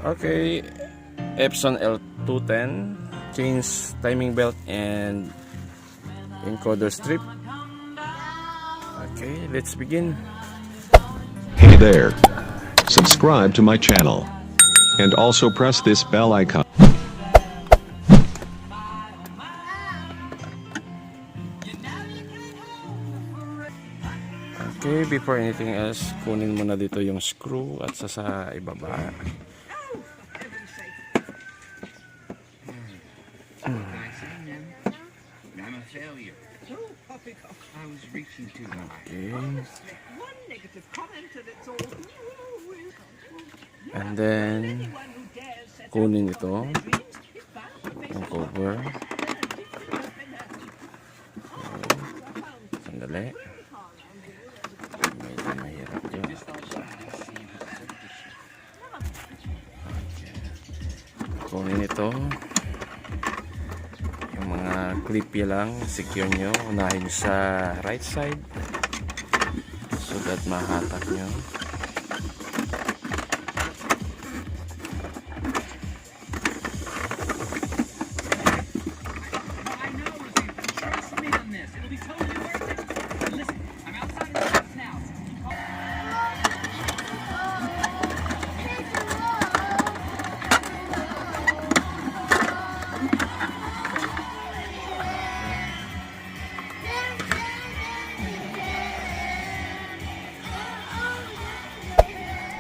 Okay, Epson L210, change timing belt and encoder strip. Okay, let's begin. Hey there. Subscribe to my channel. And also press this bell icon. Okay, before anything else, kunin muna dito yung screw at sa ibaba. Okay. And then kunin ito yung cover. Okay. Sandali. Medyo mahirap yun. Kunin ito. Yung mga clipy lang, secure nyo. Unahin sa right side so that mahatak nyo.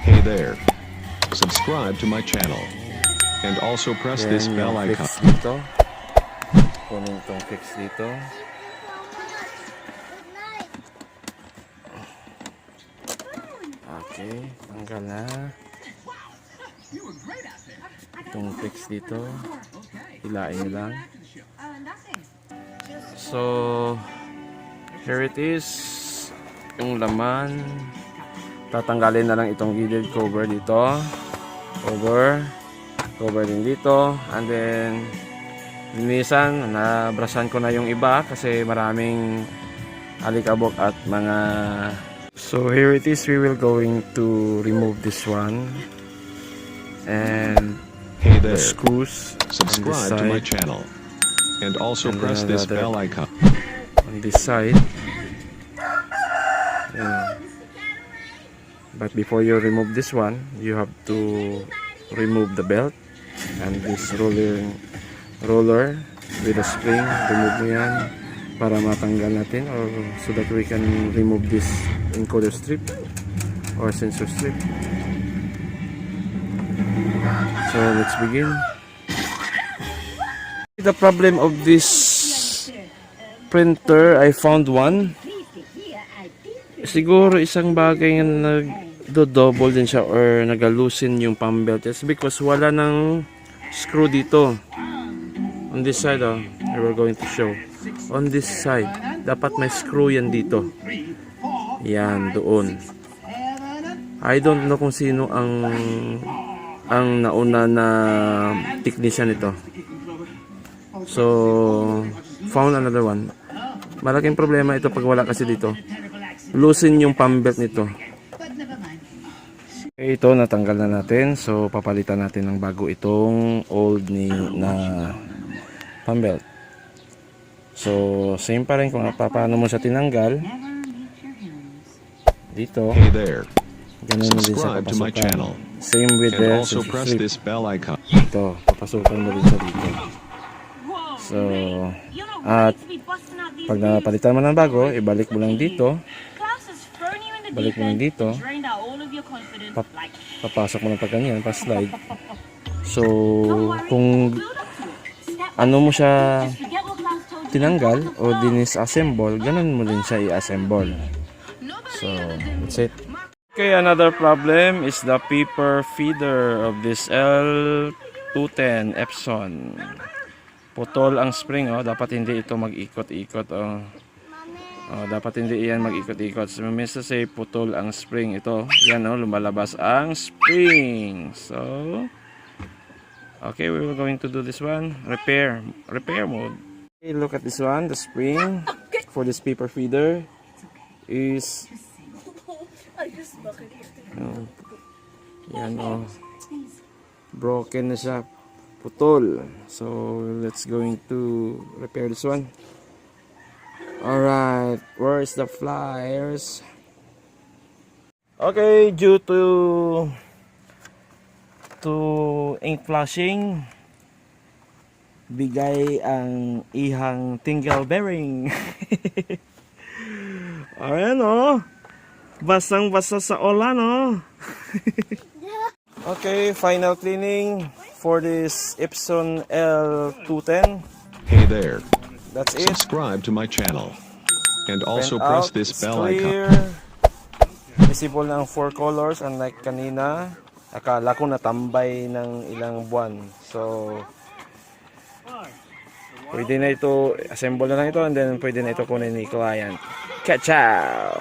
Hey there. Subscribe to my channel. And also press this Then, bell yung icon. fix dito. Kunin itong fix dito. Okay, tanggal na. Itong fix dito. Hilain nyo lang. So, here it is. Yung laman. Tatanggalin na lang itong gilid cover dito. Cover din dito. And then, linisan. Nabrasan ko na yung iba kasi maraming alikabok at mga... So, here it is. We will going to remove this one. And Hey the there. screws Subscribe to my channel. And also And press this another- bell icon. on this side. But before you remove this one, you have to remove the belt and this roller with a spring. Remove mo yan para matanggal natin, or so that we can remove this encoder strip or sensor strip. So let's begin. The problem of this printer, I found one. Siguro isang bagay na nagdo-double din siya or nagalusin yung pump belt. It's because wala ng screw dito. On this side, we're going to show. On this side, dapat may screw yan dito. Yan, doon. I don't know kung sino ang nauna na technician nito. So, found another one. Malaking problema ito pag wala kasi dito. Loosen yung pump belt nito. Okay, ito natanggal na natin. So, papalitan natin ng bago itong old na pump belt. So, same pa rin kung paano mo siya tinanggal. Dito. Hey there. Ganun mo din siya Subscribe to my papasukan. channel. Same with And the also sensor press strip. this bell icon. Ito, papasukan mo din siya dito. So, at pag napalitan mo ng bago, ibalik mo lang dito. Balik mo lang dito. Papasok mo lang pag ganyan, pa-slide. So, kung ano mo siya tinanggal o dinisassemble, ganun mo din siya i-assemble. So, that's it. Okay, another problem is the paper feeder of this L210 Epson. Putol ang spring, dapat hindi ito mag-ikot-ikot. Dapat hindi yan mag-ikot-ikot. So, means to say, putol ang spring. Ito, yan, lumalabas ang spring. So, okay, we were going to do this one. Repair mode. Okay, look at this one. The spring for this paper feeder is yan, broken na siya, putol. So let's going to repair this one. Alright, where's the flyers? Okay, due to ink flushing, bigay ang ihang tingle bearing. Ayan oh, basang basa sa ulan oh. Okay, final cleaning for this Epson L210. Hey there. That's it. Subscribe to my channel. And also Print press out, this it's bell clear. icon. Visible na ang 4 colors, unlike kanina. Akala ko natambay ng ilang buwan. So pwede na ito, assemble na lang ito, and then pwede na ito kunin ni client. Ciao!